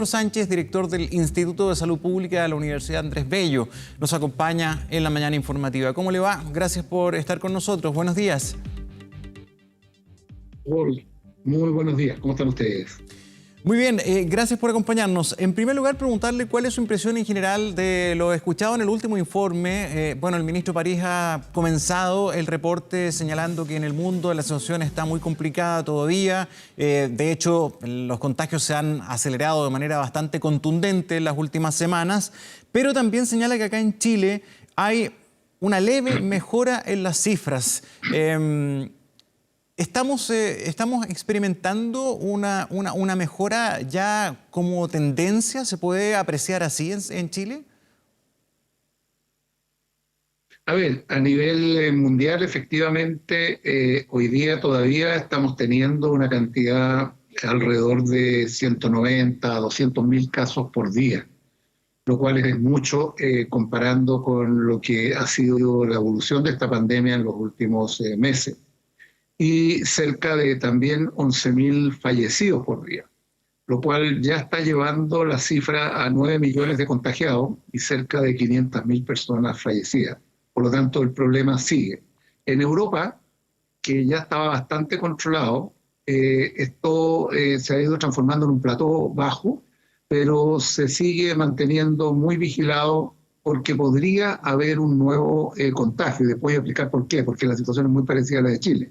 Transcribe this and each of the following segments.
Sánchez, director del Instituto de Salud Pública de la Universidad Andrés Bello, nos acompaña en la mañana informativa. ¿Cómo le va? Gracias por estar con nosotros. Buenos días. Hola, muy buenos días. ¿Cómo están ustedes? Muy bien, gracias por acompañarnos. En primer lugar, preguntarle cuál es su impresión en general de lo escuchado en el último informe. El ministro París ha comenzado el reporte señalando que en el mundo la situación está muy complicada todavía. De hecho, los contagios se han acelerado de manera bastante contundente en las últimas semanas, pero también señala que acá en Chile hay una leve mejora en las cifras. ¿Estamos experimentando una mejora ya como tendencia? ¿Se puede apreciar así en Chile? A ver, a nivel mundial, efectivamente, hoy día todavía estamos teniendo una cantidad alrededor de 190 a 200 mil casos por día, lo cual es mucho comparando con lo que ha sido la evolución de esta pandemia en los últimos meses. Y cerca de también 11.000 fallecidos por día, lo cual ya está llevando la cifra a 9 millones de contagiados y cerca de 500.000 personas fallecidas. Por lo tanto, el problema sigue. En Europa, que ya estaba bastante controlado, esto se ha ido transformando en un plató bajo, pero se sigue manteniendo muy vigilado porque podría haber un nuevo contagio. Y después voy a explicar por qué, porque la situación es muy parecida a la de Chile.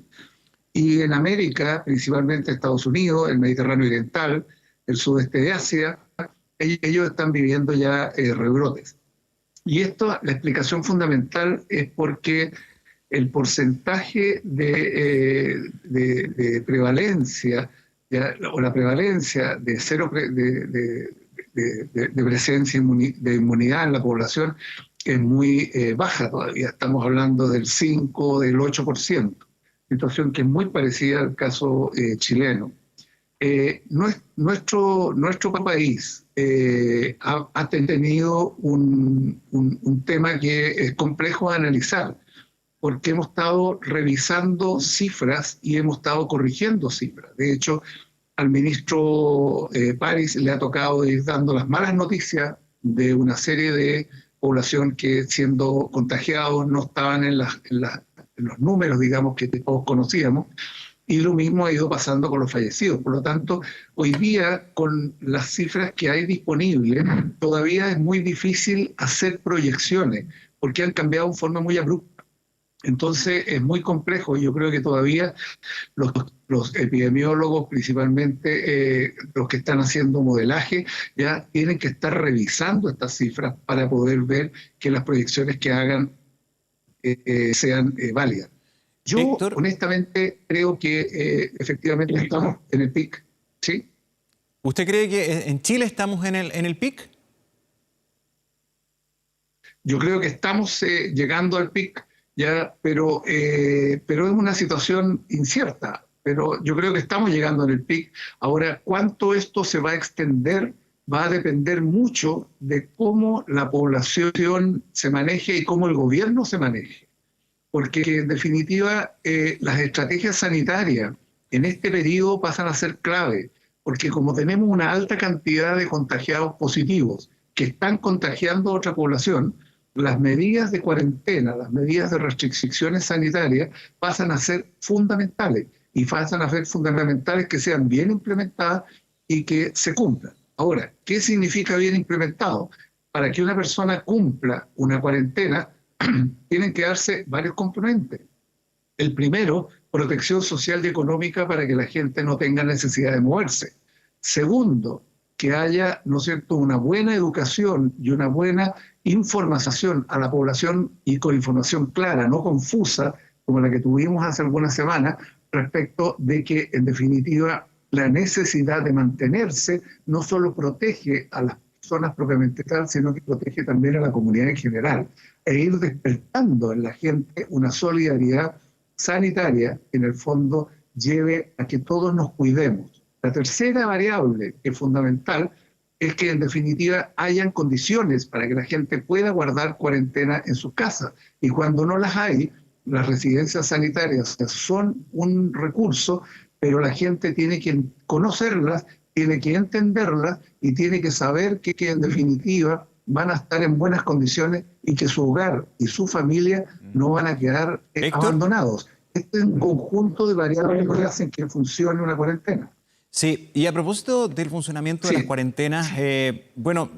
Y en América, principalmente Estados Unidos, el Mediterráneo Oriental, el sudeste de Asia, ellos están viviendo ya rebrotes. Y esto, la explicación fundamental es porque el porcentaje de prevalencia, o la prevalencia de cero de presencia de inmunidad en la población es muy baja todavía. Estamos hablando del 5, del 8%. Situación que es muy parecida al caso chileno. Nuestro país ha tenido un tema que es complejo de analizar, porque hemos estado revisando cifras y hemos estado corrigiendo cifras. De hecho, al ministro París le ha tocado ir dando las malas noticias de una serie de población que, siendo contagiados, no estaban en los números, digamos, que todos conocíamos, y lo mismo ha ido pasando con los fallecidos. Por lo tanto, hoy día, con las cifras que hay disponibles, todavía es muy difícil hacer proyecciones, porque han cambiado de forma muy abrupta. Entonces, es muy complejo. Yo creo que todavía los epidemiólogos, principalmente los que están haciendo modelaje, ya tienen que estar revisando estas cifras para poder ver que las proyecciones que hagan sean válidas. Yo, Héctor, honestamente, creo que efectivamente estamos en el pic, ¿sí? ¿Usted cree que en Chile estamos en el pic? Yo creo que estamos llegando al pic, ya, pero es una situación incierta. Pero yo creo que estamos llegando en el pic. Ahora, ¿cuánto esto se va a extender? Va a depender mucho de cómo la población se maneje y cómo el gobierno se maneje. Porque en definitiva las estrategias sanitarias en este periodo pasan a ser clave, porque como tenemos una alta cantidad de contagiados positivos que están contagiando a otra población, las medidas de cuarentena, las medidas de restricciones sanitarias pasan a ser fundamentales, y pasan a ser fundamentales que sean bien implementadas y que se cumplan. Ahora, ¿qué significa bien implementado? Para que una persona cumpla una cuarentena, tienen que darse varios componentes. El primero, protección social y económica para que la gente no tenga necesidad de moverse. Segundo, que haya, ¿no es cierto?, una buena educación y una buena información a la población, y con información clara, no confusa, como la que tuvimos hace algunas semanas, respecto de que, en definitiva, la necesidad de mantenerse no solo protege a las personas propiamente tal, sino que protege también a la comunidad en general, e ir despertando en la gente una solidaridad sanitaria que en el fondo lleve a que todos nos cuidemos. La tercera variable, que es fundamental, es que en definitiva hayan condiciones para que la gente pueda guardar cuarentena en su casa, y cuando no las hay, las residencias sanitarias son un recurso, pero la gente tiene que conocerlas tiene que entenderlas y tiene que saber que en definitiva van a estar en buenas condiciones y que su hogar y su familia no van a quedar abandonados. Este es un conjunto de variables que hacen que funcione una cuarentena. Sí, y a propósito del funcionamiento de las cuarentenas, bueno,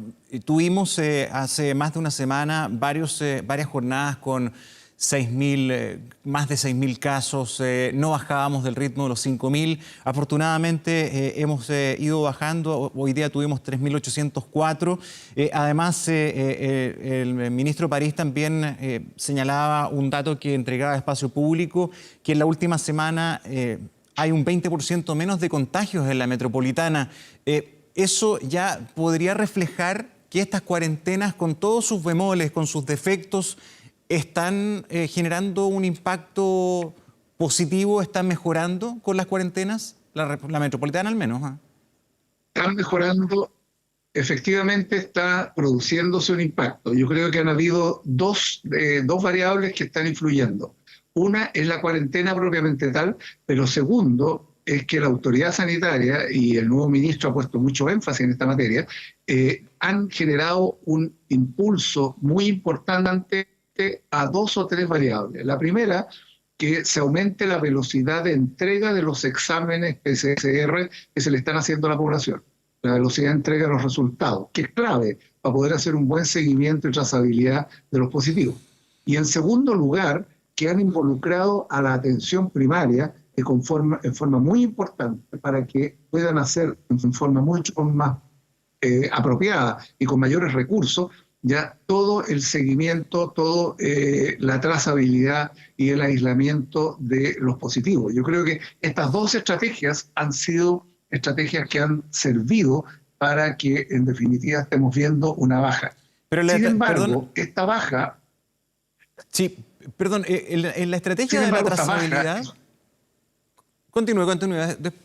tuvimos hace más de una semana varias jornadas con 6.000, más de 6.000 casos, no bajábamos del ritmo de los 5.000. Afortunadamente hemos ido bajando, hoy día tuvimos 3.804. Además, el ministro París también señalaba un dato que entregaba a Espacio Público, que en la última semana hay un 20% menos de contagios en la metropolitana. ¿Eso ya podría reflejar que estas cuarentenas, con todos sus bemoles, con sus defectos, están generando un impacto positivo, están mejorando con las cuarentenas? La metropolitana al menos. Están mejorando, efectivamente está produciéndose un impacto. Yo creo que han habido dos variables que están influyendo. Una es la cuarentena propiamente tal, pero segundo es que la autoridad sanitaria y el nuevo ministro ha puesto mucho énfasis en esta materia, han generado un impulso muy importante a 2 o 3 variables. La primera, que se aumente la velocidad de entrega de los exámenes PCR que se le están haciendo a la población. La velocidad de entrega de los resultados, que es clave para poder hacer un buen seguimiento y trazabilidad de los positivos. Y en segundo lugar, que han involucrado a la atención primaria en forma muy importante para que puedan hacer en forma mucho más apropiada y con mayores recursos ya todo el seguimiento, toda la trazabilidad y el aislamiento de los positivos. Yo creo que estas 2 estrategias han sido estrategias que han servido para que en definitiva estemos viendo una baja. Pero sin embargo, esta baja... Sí, perdón, en la estrategia de la trazabilidad... Continúe,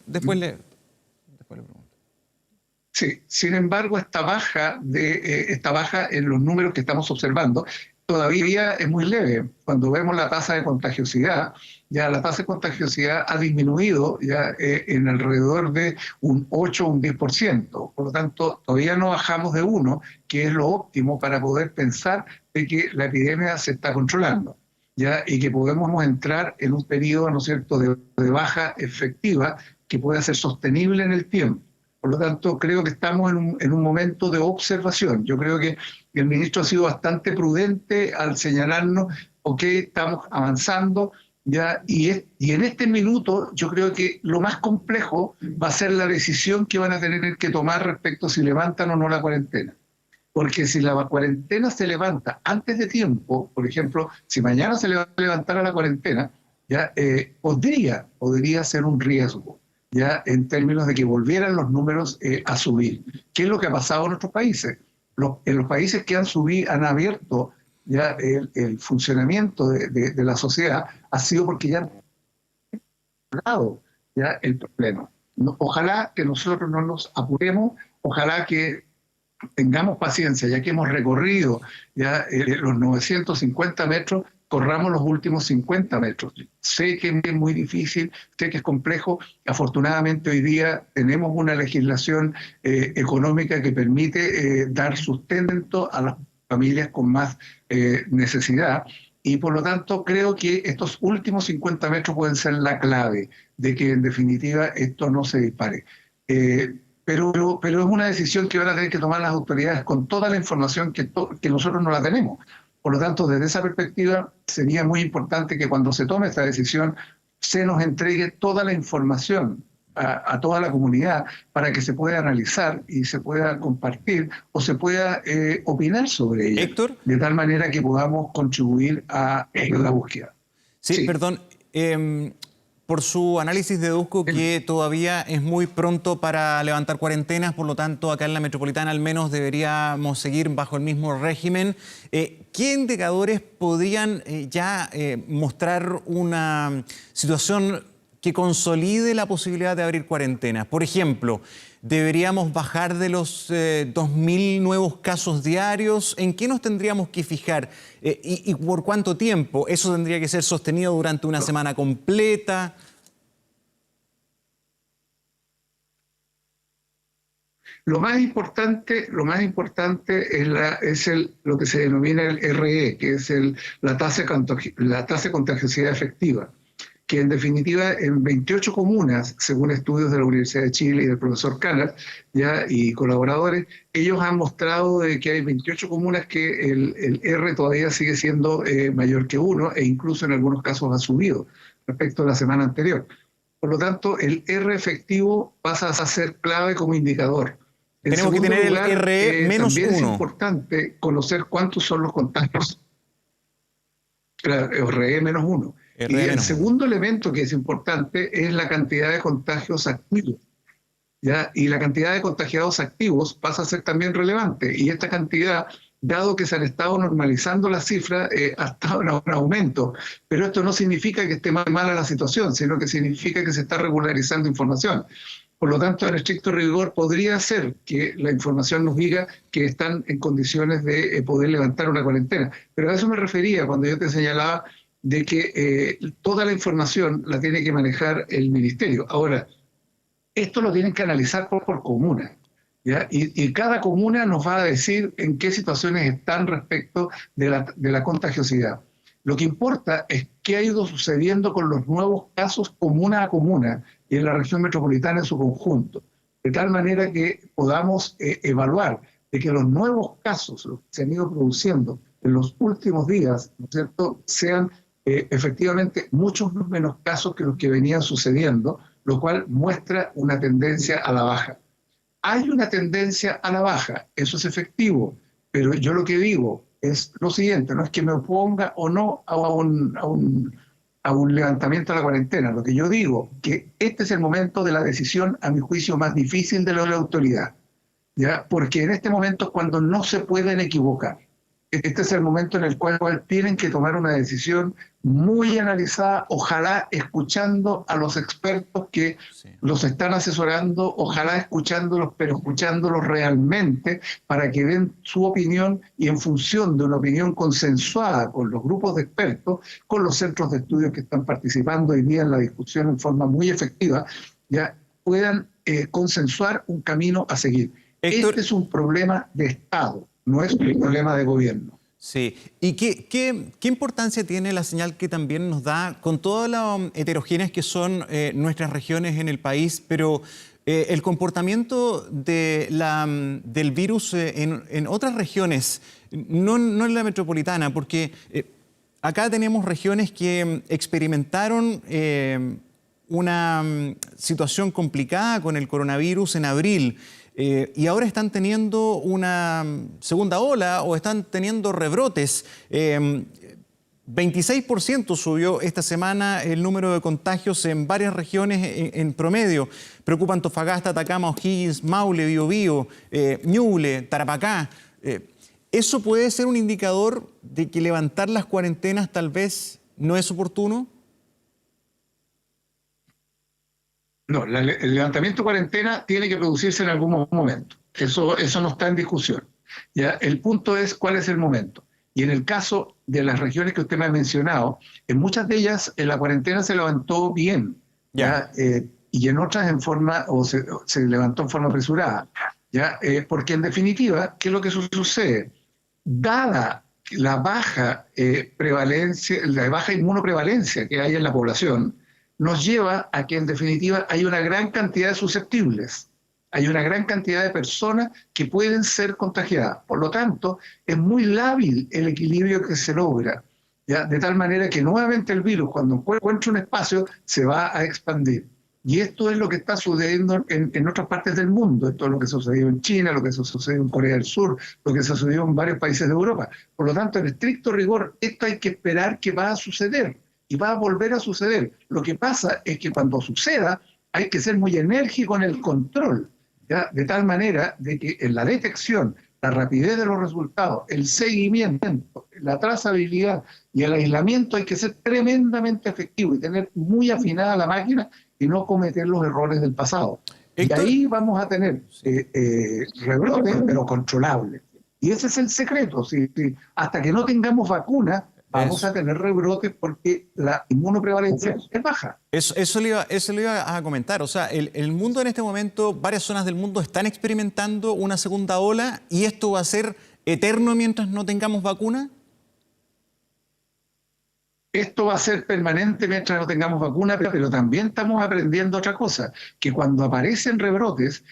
después le pregunto. Sí, sin embargo, esta baja en los números que estamos observando todavía es muy leve. Cuando vemos la tasa de contagiosidad, ya la tasa de contagiosidad ha disminuido ya en alrededor de un 8 o un 10%. Por lo tanto, todavía no bajamos de 1, que es lo óptimo para poder pensar de que la epidemia se está controlando, ya, y que podemos entrar en un periodo, ¿no es cierto?, de baja efectiva que pueda ser sostenible en el tiempo. Por lo tanto, creo que estamos en un momento de observación. Yo creo que el ministro ha sido bastante prudente al señalarnos, ok, estamos avanzando, ya, y en este minuto yo creo que lo más complejo va a ser la decisión que van a tener que tomar respecto a si levantan o no la cuarentena. Porque si la cuarentena se levanta antes de tiempo, por ejemplo, si mañana se levantara la cuarentena, ya podría ser un riesgo, ya en términos de que volvieran los números a subir. ¿Qué es lo que ha pasado en nuestros países? En los países que han abierto ya el funcionamiento de la sociedad ha sido porque ya han hablado ya el problema. Ojalá que nosotros no nos apuremos, ojalá que tengamos paciencia, ya que hemos recorrido ya los 950 metros, corramos los últimos 50 metros. Sé que es muy difícil, sé que es complejo. Afortunadamente hoy día tenemos una legislación económica que permite dar sustento a las familias con más necesidad, y por lo tanto creo que estos últimos 50 metros pueden ser la clave de que en definitiva esto no se dispare. Pero es una decisión que van a tener que tomar las autoridades con toda la información que nosotros no la tenemos. Por lo tanto, desde esa perspectiva, sería muy importante que cuando se tome esta decisión se nos entregue toda la información a toda la comunidad para que se pueda analizar y se pueda compartir o se pueda opinar sobre ella. Héctor, de tal manera que podamos contribuir a la búsqueda. Sí, perdón. Por su análisis deduzco que todavía es muy pronto para levantar cuarentenas, por lo tanto acá en la metropolitana al menos deberíamos seguir bajo el mismo régimen. ¿Qué indicadores podrían ya mostrar una situación que consolide la posibilidad de abrir cuarentenas? Por ejemplo, ¿deberíamos bajar de los 2.000 nuevos casos diarios? ¿En qué nos tendríamos que fijar? ¿Y por cuánto tiempo? ¿Eso tendría que ser sostenido durante una semana completa? Lo más importante es lo que se denomina el RE, que es la tasa de contagiosidad efectiva, que en definitiva en 28 comunas, según estudios de la Universidad de Chile y del profesor Canal y colaboradores, ellos han mostrado de que hay 28 comunas que el R todavía sigue siendo mayor que 1 e incluso en algunos casos ha subido respecto a la semana anterior. Por lo tanto, el R efectivo pasa a ser clave como indicador. Tenemos que tener el RE menos 1. También es importante conocer cuántos son los contagios. Claro, RE menos 1. Y el segundo elemento que es importante es la cantidad de contagios activos. ¿Ya? Y la cantidad de contagiados activos pasa a ser también relevante. Y esta cantidad, dado que se han estado normalizando las cifras, ha estado en aumento. Pero esto no significa que esté mala la situación, sino que significa que se está regularizando información. Por lo tanto, en estricto rigor, podría ser que la información nos diga que están en condiciones de poder levantar una cuarentena. Pero a eso me refería cuando yo te señalaba de que toda la información la tiene que manejar el ministerio. Ahora, esto lo tienen que analizar por comuna, ¿ya? Y cada comuna nos va a decir en qué situaciones están respecto de la contagiosidad. Lo que importa es qué ha ido sucediendo con los nuevos casos comuna a comuna y en la región metropolitana en su conjunto, de tal manera que podamos evaluar de que los nuevos casos, los que se han ido produciendo en los últimos días, ¿no es cierto?, sean efectivamente muchos menos casos que los que venían sucediendo, lo cual muestra una tendencia a la baja. Hay una tendencia a la baja, eso es efectivo, pero yo lo que digo es lo siguiente, no es que me oponga o no a un levantamiento de la cuarentena. Lo que yo digo, que este es el momento de la decisión, a mi juicio, más difícil de la autoridad, ¿ya? Porque en este momento es cuando no se pueden equivocar. Este es el momento en el cual tienen que tomar una decisión muy analizada, ojalá escuchando a los expertos que los están asesorando, ojalá escuchándolos, pero escuchándolos realmente para que den su opinión y en función de una opinión consensuada con los grupos de expertos, con los centros de estudios que están participando hoy día en la discusión en forma muy efectiva, ya puedan consensuar un camino a seguir. Héctor, este es un problema de Estado. No es un problema de gobierno. Sí. ¿Y qué importancia tiene la señal que también nos da, con todas las heterogéneas que son nuestras regiones en el país, pero el comportamiento del virus en otras regiones, no en la metropolitana? Porque acá tenemos regiones que experimentaron una situación complicada con el coronavirus en abril. Y ahora están teniendo una segunda ola o están teniendo rebrotes. 26% subió esta semana el número de contagios en varias regiones en promedio. Preocupa Antofagasta, Atacama, O'Higgins, Maule, Biobío, Ñuble, Tarapacá. ¿Eso puede ser un indicador de que levantar las cuarentenas tal vez no es oportuno? No, el levantamiento de cuarentena tiene que producirse en algún momento. Eso no está en discusión. ¿Ya? El punto es cuál es el momento. Y en el caso de las regiones que usted me ha mencionado, en muchas de ellas la cuarentena se levantó bien, ¿ya? Y en otras se levantó en forma apresurada. ¿Ya? Porque en definitiva, ¿qué es lo que sucede? Dada la baja prevalencia, la baja inmunoprevalencia que hay en la población, nos lleva a que en definitiva hay una gran cantidad de susceptibles, hay una gran cantidad de personas que pueden ser contagiadas. Por lo tanto, es muy lábil el equilibrio que se logra, ¿ya? De tal manera que nuevamente el virus, cuando encuentra un espacio, se va a expandir. Y esto es lo que está sucediendo en otras partes del mundo. Esto es lo que sucedió en China, lo que sucedió en Corea del Sur, lo que sucedió en varios países de Europa. Por lo tanto, en estricto rigor, esto hay que esperar que va a suceder. Y va a volver a suceder. Lo que pasa es que cuando suceda hay que ser muy enérgico en el control, ¿ya? De tal manera de que en la detección, la rapidez de los resultados, el seguimiento, la trazabilidad y el aislamiento hay que ser tremendamente efectivo y tener muy afinada la máquina y no cometer los errores del pasado. Héctor, y ahí vamos a tener rebrotes, pero controlables. Y ese es el secreto. Hasta que no tengamos vacuna, vamos a tener rebrotes porque la inmunoprevalencia es baja. Eso le iba a comentar. O sea, el mundo en este momento, varias zonas del mundo están experimentando una segunda ola y esto va a ser eterno mientras no tengamos vacuna. Esto va a ser permanente mientras no tengamos vacuna, pero también estamos aprendiendo otra cosa, que cuando aparecen rebrotes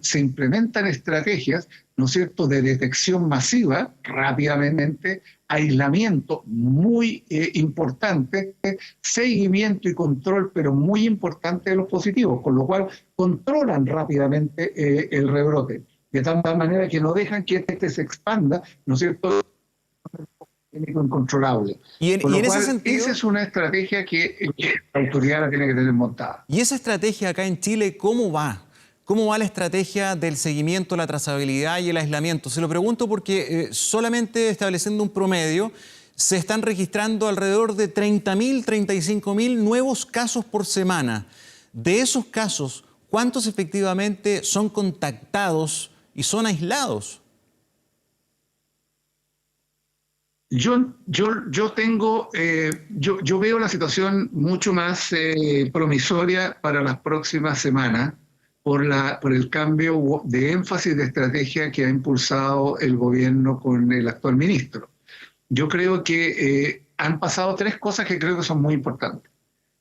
se implementan estrategias, ¿no es cierto?, de detección masiva rápidamente, aislamiento muy importante, seguimiento y control, pero muy importante de los positivos, con lo cual controlan rápidamente el rebrote, de tal manera que no dejan que este se expanda, ¿no es cierto?, incontrolable. Y en ese sentido, esa es una estrategia que la autoridad la tiene que tener montada. ¿Y esa estrategia acá en Chile cómo va? ¿Cómo va la estrategia del seguimiento, la trazabilidad y el aislamiento? Se lo pregunto porque solamente estableciendo un promedio, se están registrando alrededor de 30.000, 35.000 nuevos casos por semana. De esos casos, ¿cuántos efectivamente son contactados y son aislados? Yo veo la situación mucho más promisoria para las próximas semanas por el cambio de énfasis de estrategia que ha impulsado el gobierno con el actual ministro. Yo creo que han pasado tres cosas que creo que son muy importantes.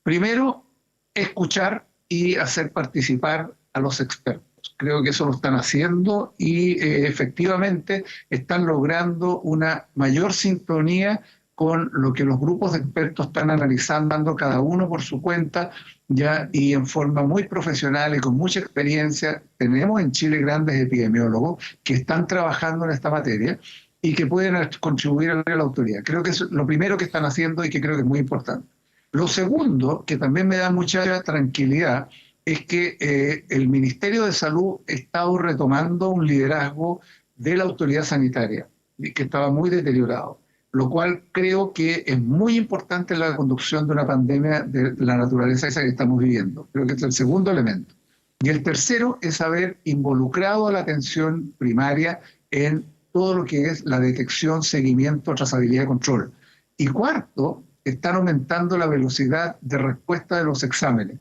Primero, escuchar y hacer participar a los expertos. Creo que eso lo están haciendo y efectivamente están logrando una mayor sintonía con lo que los grupos de expertos están analizando, cada uno por su cuenta, ya, y en forma muy profesional y con mucha experiencia. Tenemos en Chile grandes epidemiólogos que están trabajando en esta materia y que pueden contribuir a la autoridad. Creo que es lo primero que están haciendo y que creo que es muy importante. Lo segundo, que también me da mucha tranquilidad, es que el Ministerio de Salud ha estado retomando un liderazgo de la autoridad sanitaria, que estaba muy deteriorado, lo cual creo que es muy importante en la conducción de una pandemia de la naturaleza esa que estamos viviendo. Creo que es el segundo elemento. Y el tercero es haber involucrado a la atención primaria en todo lo que es la detección, seguimiento, trazabilidad y control. Y cuarto, están aumentando la velocidad de respuesta de los exámenes.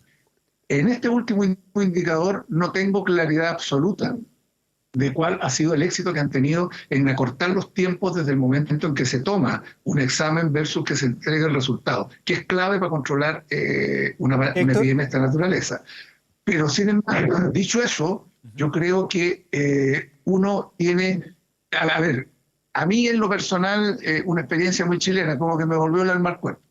En este último indicador no tengo claridad absoluta de cuál ha sido el éxito que han tenido en acortar los tiempos desde el momento en que se toma un examen versus que se entrega el resultado, que es clave para controlar una epidemia de esta naturaleza. Pero sin embargo, dicho eso, yo creo que uno tiene, a ver, a mí en lo personal, una experiencia muy chilena, como que me volvió el alma al cuerpo.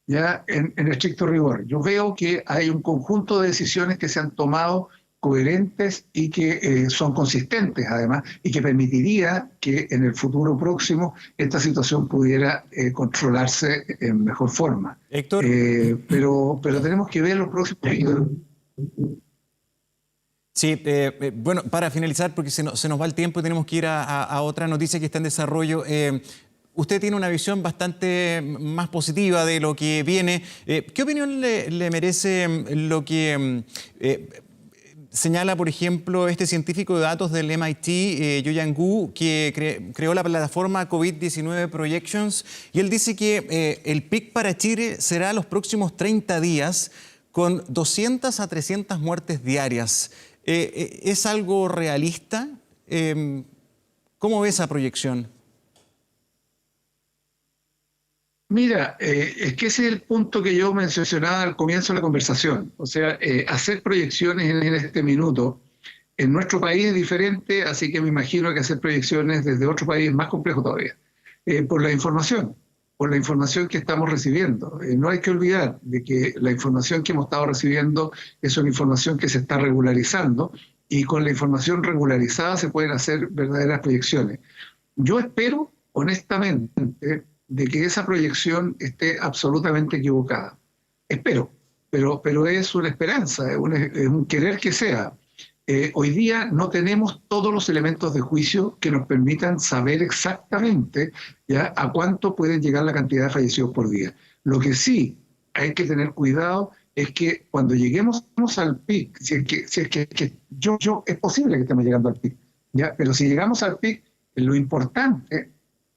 Ya en estricto rigor. Yo veo que hay un conjunto de decisiones que se han tomado coherentes y que son consistentes además, y que permitiría que en el futuro próximo esta situación pudiera controlarse en mejor forma. Héctor. Pero tenemos que ver los próximos. Sí, bueno, para finalizar, porque se nos va el tiempo y tenemos que ir a otra noticia que está en desarrollo. Usted tiene una visión bastante más positiva de lo que viene. ¿Qué opinión le merece lo que señala, por ejemplo, este científico de datos del MIT, Youyang Gu, que creó la plataforma COVID-19 Projections? Y él dice que el pic para Chile será los próximos 30 días con 200 a 300 muertes diarias. ¿Es algo realista? ¿Cómo ve esa proyección? Mira, es que ese es el punto que yo mencionaba al comienzo de la conversación. O sea, hacer proyecciones en este minuto en nuestro país es diferente, así que me imagino que hacer proyecciones desde otro país es más complejo todavía, por la información que estamos recibiendo. No hay que olvidar de que la información que hemos estado recibiendo es una información que se está regularizando y con la información regularizada se pueden hacer verdaderas proyecciones. Yo espero, honestamente, de que esa proyección esté absolutamente equivocada. Espero, pero es una esperanza, es un querer que sea. Hoy día no tenemos todos los elementos de juicio que nos permitan saber exactamente ya a cuánto pueden llegar la cantidad de fallecidos por día. Lo que sí hay que tener cuidado es que cuando lleguemos al pic, si es que es posible que estemos llegando al pic, ¿ya? Pero si llegamos al pic, lo importante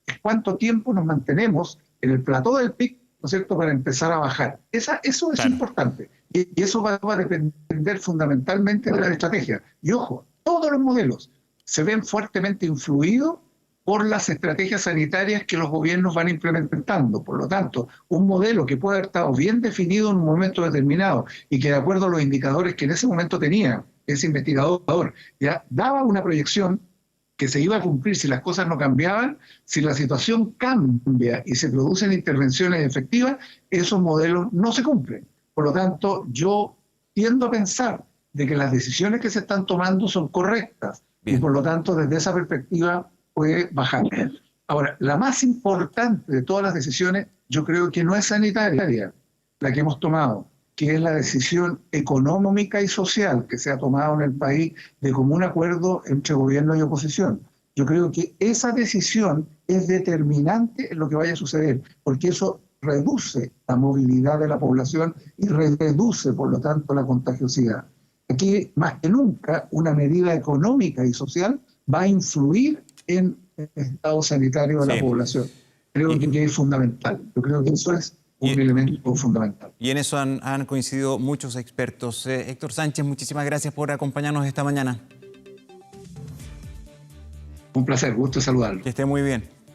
es cuánto tiempo nos mantenemos en el plató del pic, ¿no es cierto?, para empezar a bajar. Eso es Claro. importante. Y eso va a depender fundamentalmente de la estrategia. Y ojo, todos los modelos se ven fuertemente influidos por las estrategias sanitarias que los gobiernos van implementando. Por lo tanto, un modelo que puede haber estado bien definido en un momento determinado y que de acuerdo a los indicadores que en ese momento tenía ese investigador, ya daba una proyección que se iba a cumplir si las cosas no cambiaban. Si la situación cambia y se producen intervenciones efectivas, esos modelos no se cumplen. Por lo tanto, yo tiendo a pensar de que las decisiones que se están tomando son correctas. Bien. Y por lo tanto, desde esa perspectiva puede bajar. Ahora, la más importante de todas las decisiones, yo creo que no es sanitaria la que hemos tomado, que es la decisión económica y social que se ha tomado en el país de común acuerdo entre gobierno y oposición. Yo creo que esa decisión es determinante en lo que vaya a suceder, porque eso reduce la movilidad de la población y reduce, por lo tanto, la contagiosidad. Aquí, más que nunca, una medida económica y social va a influir en el estado sanitario de la población. Creo que es fundamental. Yo creo que eso es un elemento fundamental. Y en eso han coincidido muchos expertos. Héctor Sánchez, muchísimas gracias por acompañarnos esta mañana. Un placer, gusto saludarlo. Que esté muy bien.